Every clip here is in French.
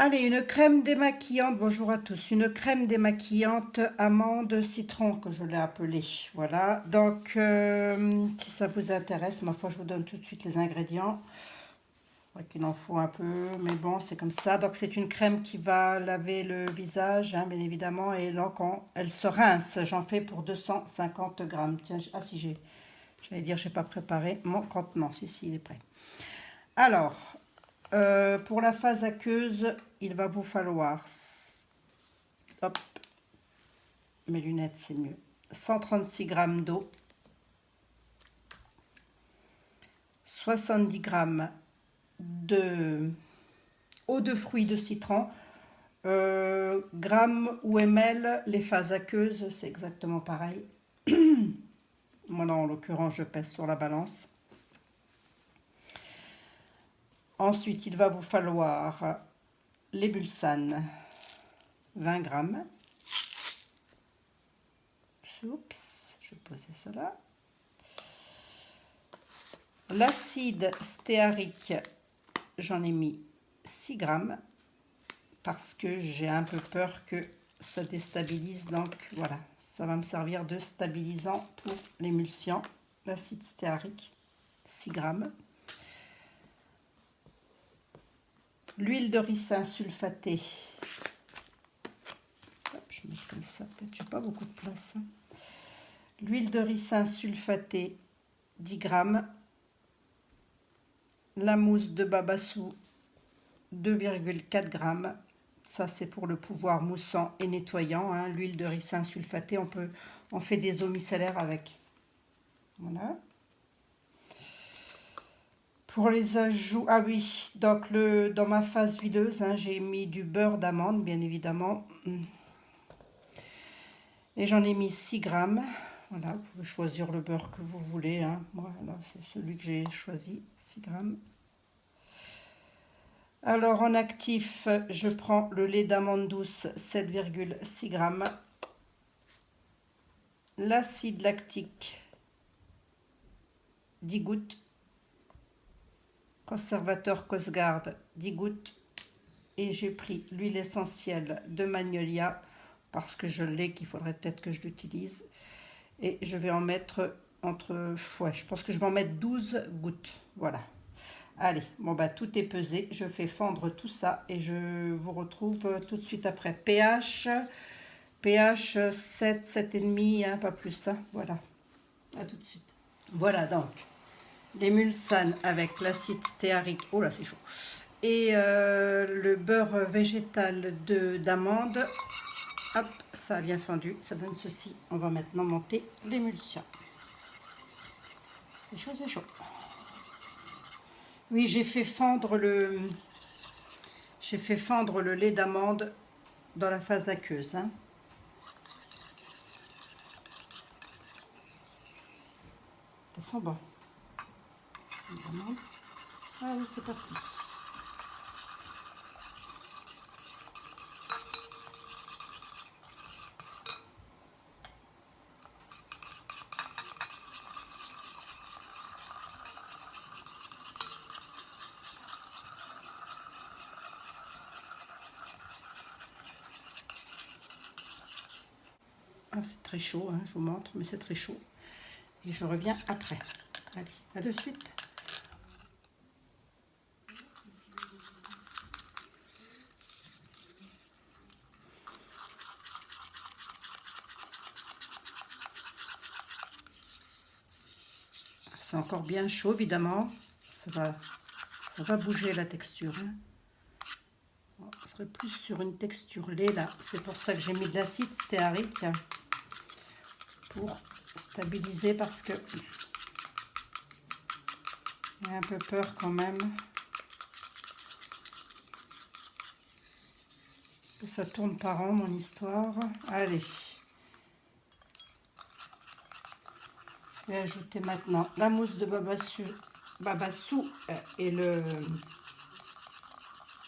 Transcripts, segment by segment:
Allez, une crème démaquillante, bonjour à tous, une crème démaquillante amande citron que je l'ai appelée, voilà. Donc, si ça vous intéresse, ma foi, je vous donne tout de suite les ingrédients. C'est vrai qu'il en faut un peu, mais bon, c'est comme ça. Donc, c'est une crème qui va laver le visage, hein, bien évidemment, et donc, elle se rince. J'en fais pour 250 grammes. Tiens, si j'allais dire, je n'ai pas préparé mon contenant. Si, il est prêt. Alors, pour la phase aqueuse, il va vous falloir, hop, mes lunettes c'est mieux, 136 g d'eau, 70 g de eau de fruits de citron, grammes ou ml, les phases aqueuses, c'est exactement pareil. Moi, là, en l'occurrence, je pèse sur la balance. Ensuite, il va vous falloir l'ébulsane, 20 g. Oups, je vais poser ça là. L'acide stéarique, j'en ai mis 6 g parce que j'ai un peu peur que ça déstabilise. Donc voilà, ça va me servir de stabilisant pour l'émulsion. L'acide stéarique, 6 g. L'huile de ricin sulfatée. Hop, je mets comme ça, peut-être j'ai pas beaucoup de place. Hein. L'huile de ricin sulfatée, 10 g. La mousse de babassou, 2,4 g. Ça, c'est pour le pouvoir moussant et nettoyant. Hein. L'huile de ricin sulfatée, on fait des eaux micellaires avec. Voilà. Pour les ajouts, ah oui, donc dans ma phase huileuse, hein, j'ai mis du beurre d'amande, bien évidemment. Et j'en ai mis 6 g. Voilà, vous pouvez choisir le beurre que vous voulez. Hein. Voilà, c'est celui que j'ai choisi, 6 g. Alors en actif, je prends le lait d'amande douce, 7,6 g. L'acide lactique, 10 gouttes. Conservateur Cosgard, 10 gouttes. Et j'ai pris l'huile essentielle de magnolia parce que je l'ai, qu'il faudrait peut-être que je l'utilise. Et je vais en mettre ouais, je pense que je vais en mettre 12 gouttes. Voilà. Allez, bon bah tout est pesé. Je fais fondre tout ça et je vous retrouve tout de suite après. pH 7, 7,5, hein, pas plus. Hein, voilà. À tout de suite. Voilà donc. L'émulsane avec l'acide stéarique, oh là c'est chaud, et le beurre végétal d'amande. Hop, ça a bien fondu, ça donne ceci. On va maintenant monter l'émulsion. C'est chaud, c'est chaud. Oui, j'ai fait fondre le lait d'amande dans la phase aqueuse. Hein. Ça sent bon. Ah oui, c'est parti. Ah, c'est très chaud, hein, je vous montre, mais c'est très chaud. Et je reviens après. Allez, à de suite. C'est encore bien chaud, évidemment. Ça va bouger la texture. Hein. Je serai plus sur une texture lait, là. C'est pour ça que j'ai mis de l'acide stéarique. Pour stabiliser, parce que j'ai un peu peur quand même que ça tourne pas rond, mon histoire. Allez. Je vais ajouter maintenant la mousse de babassou et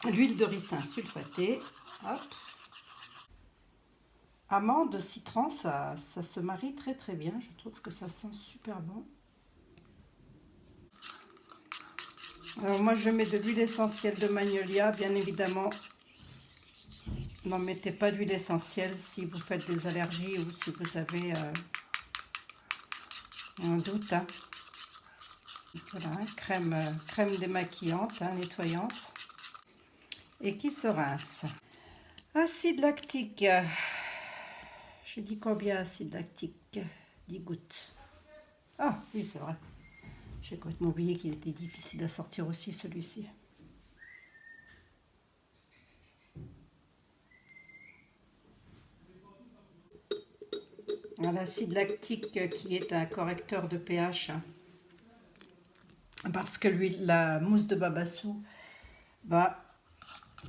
l'huile de ricin sulfatée. Hop. Amande, citron, ça se marie très très bien. Je trouve que ça sent super bon. Alors moi je mets de l'huile essentielle de magnolia, bien évidemment. N'en mettez pas d'huile essentielle si vous faites des allergies ou si vous avez un doute. Hein. Voilà, hein, crème démaquillante, hein, nettoyante. Et qui se rince. Acide lactique. J'ai dit combien acide lactique? 10 gouttes. Ah, oui, c'est vrai. J'ai complètement oublié qu'il était difficile à sortir aussi, celui-ci. L'acide lactique qui est un correcteur de pH. Parce que la mousse de babassou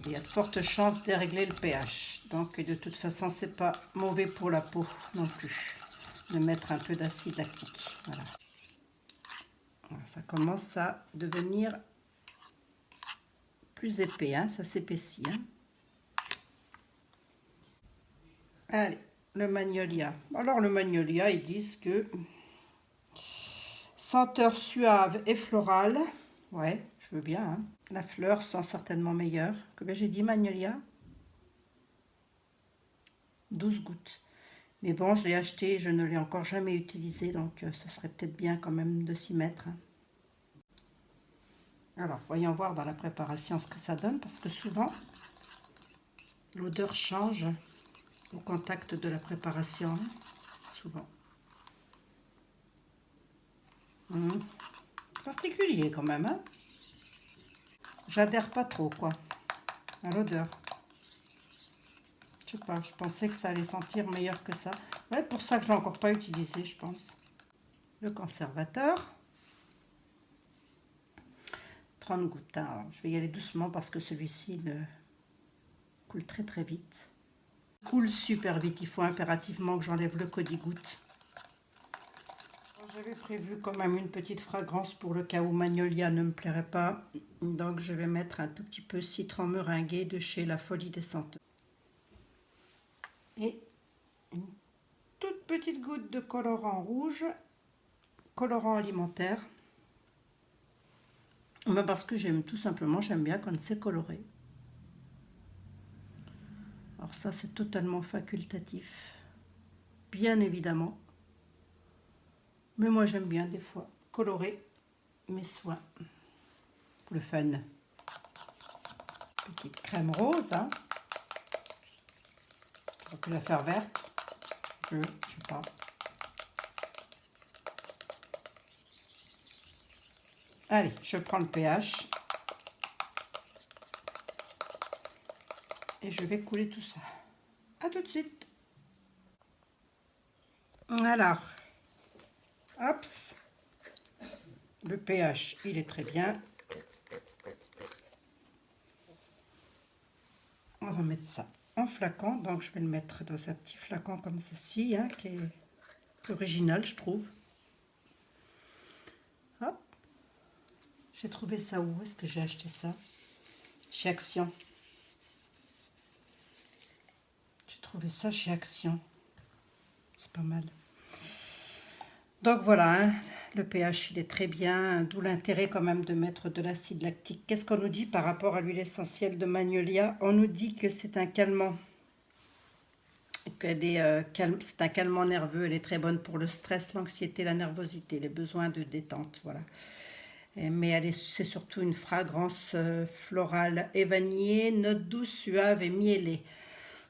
il y a de fortes chances de régler le pH. Donc de toute façon, c'est pas mauvais pour la peau non plus de mettre un peu d'acide lactique. Voilà. Ça commence à devenir plus épais, hein, ça s'épaissit. Hein. Allez, le magnolia. Alors le magnolia, ils disent que senteur suave et florale. Ouais, je veux bien. Hein. La fleur sent certainement meilleure. Combien j'ai dit magnolia? 12 gouttes. Mais bon, je l'ai acheté, je ne l'ai encore jamais utilisé, donc ce serait peut-être bien quand même de s'y mettre. Alors, voyons voir dans la préparation ce que ça donne, parce que souvent, l'odeur change au contact de la préparation, souvent. Particulier quand même, hein. J'adhère pas trop, quoi, à l'odeur. Je sais pas, je pensais que ça allait sentir meilleur que ça. C'est pour ça que je l'ai encore pas utilisé, je pense. Le conservateur. 30 gouttes. Alors, je vais y aller doucement parce que celui-ci coule très très vite. Coule super vite. Il faut impérativement que j'enlève le codi-gouttes. J'avais prévu quand même une petite fragrance pour le cas où magnolia ne me plairait pas. Donc je vais mettre un tout petit peu citron meringué de chez La Folie des Senteurs. Et une toute petite goutte de colorant rouge, colorant alimentaire. Parce que j'aime tout simplement, j'aime bien quand c'est coloré. Alors ça c'est totalement facultatif, bien évidemment. Mais moi j'aime bien des fois colorer mes soins. Pour le fun. Petite crème rose. Hein. On peut la faire verte. Je sais pas. Allez, je prends le pH. Et je vais couler tout ça. A tout de suite. Alors, hop, le pH, il est très bien. On va mettre ça en flacon. Donc, je vais le mettre dans un petit flacon comme ceci, hein, qui est original, je trouve. Hop. J'ai trouvé ça où? Est-ce que j'ai acheté ça? Chez Action. J'ai trouvé ça chez Action. C'est pas mal. Donc voilà, hein, le pH il est très bien, d'où l'intérêt quand même de mettre de l'acide lactique. Qu'est-ce qu'on nous dit par rapport à l'huile essentielle de magnolia? On nous dit que c'est un calmant, c'est un calmant nerveux, elle est très bonne pour le stress, l'anxiété, la nervosité, les besoins de détente, voilà. Mais c'est surtout une fragrance florale et vanillée, note douce, suave et miellée.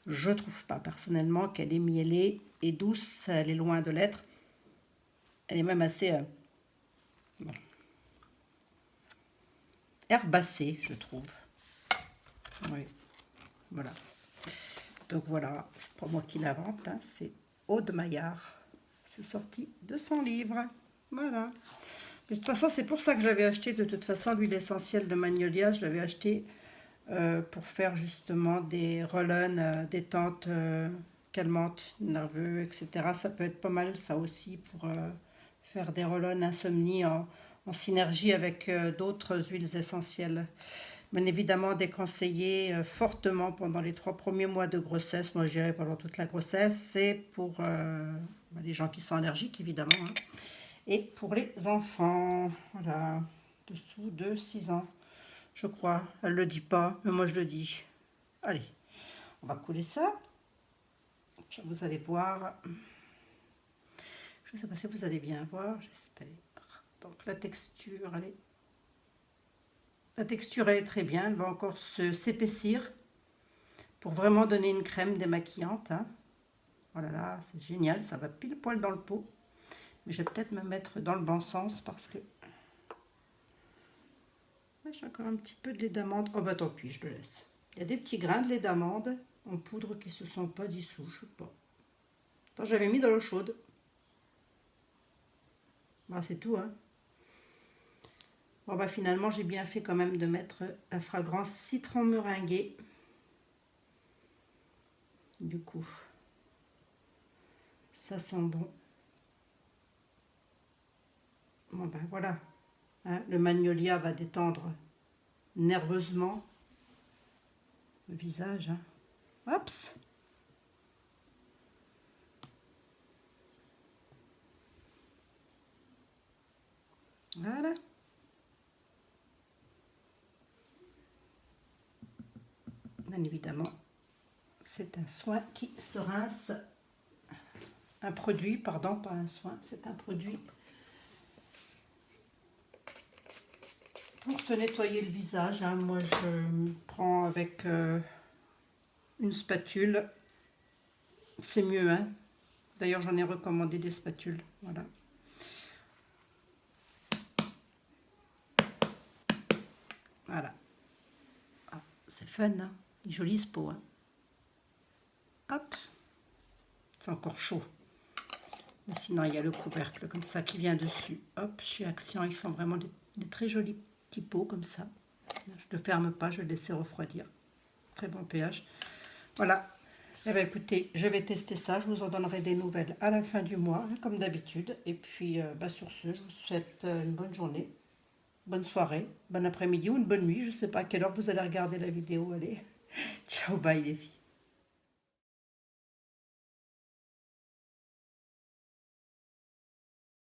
Je trouve pas personnellement qu'elle est miellée et douce, elle est loin de l'être. Elle est même assez bon, herbacée, je trouve. Oui, voilà. Donc voilà, c'est pas moi qui l'invente, hein, c'est Aude Maillard. C'est sorti de son livre. Voilà. De toute façon, c'est pour ça que j'avais acheté, de toute façon, l'huile essentielle de magnolia. Je l'avais acheté pour faire justement des roll-on, détente, calmante, nerveux, etc. Ça peut être pas mal, ça aussi, pour faire des roll-on insomnie en synergie avec d'autres huiles essentielles. Bien évidemment déconseillé fortement pendant les 3 premiers mois de grossesse. Moi, je dirais pendant toute la grossesse. C'est pour les gens qui sont allergiques, évidemment. Hein. Et pour les enfants, voilà, dessous de 6 ans, je crois. Elle ne le dit pas, mais moi je le dis. Allez, On va couler ça. Puis vous allez voir. Je ne sais pas si vous allez bien voir, j'espère. Donc la texture, elle est très bien. Elle va encore s'épaissir pour vraiment donner une crème démaquillante. Hein. Voilà, là, c'est génial. Ça va pile poil dans le pot. Mais je vais peut-être me mettre dans le bon sens parce que j'ai encore un petit peu de lait d'amande. Oh bah tant pis, je le laisse. Il y a des petits grains de lait d'amande en poudre qui ne se sont pas dissous, je sais pas. Attends, j'avais mis dans l'eau chaude. Voilà, c'est tout, hein. Bon bah finalement j'ai bien fait quand même de mettre la fragrance citron meringué. Du coup, ça sent bon. Bon ben voilà, hein, le magnolia va détendre nerveusement le visage. Hein. Oups. Voilà. Bien évidemment, c'est un soin qui se rince. Un produit, pardon, pas un soin, c'est un produit pour se nettoyer le visage. Hein. Moi, je prends avec une spatule. C'est mieux, hein. D'ailleurs, j'en ai recommandé des spatules. Voilà. Voilà. Ah, c'est fun, hein. Joli ce pot. Hein. Hop. C'est encore chaud. Mais sinon, il y a le couvercle comme ça qui vient dessus. Hop, chez Action, ils font vraiment des très jolis petits pots comme ça. Je ne le ferme pas, je le laisse refroidir. Très bon pH. Voilà. Eh bien, écoutez, je vais tester ça. Je vous en donnerai des nouvelles à la fin du mois, comme d'habitude. Et puis, sur ce, je vous souhaite une bonne journée, bonne soirée, bon après-midi ou une bonne nuit. Je ne sais pas à quelle heure vous allez regarder la vidéo. Allez, ciao, bye les filles.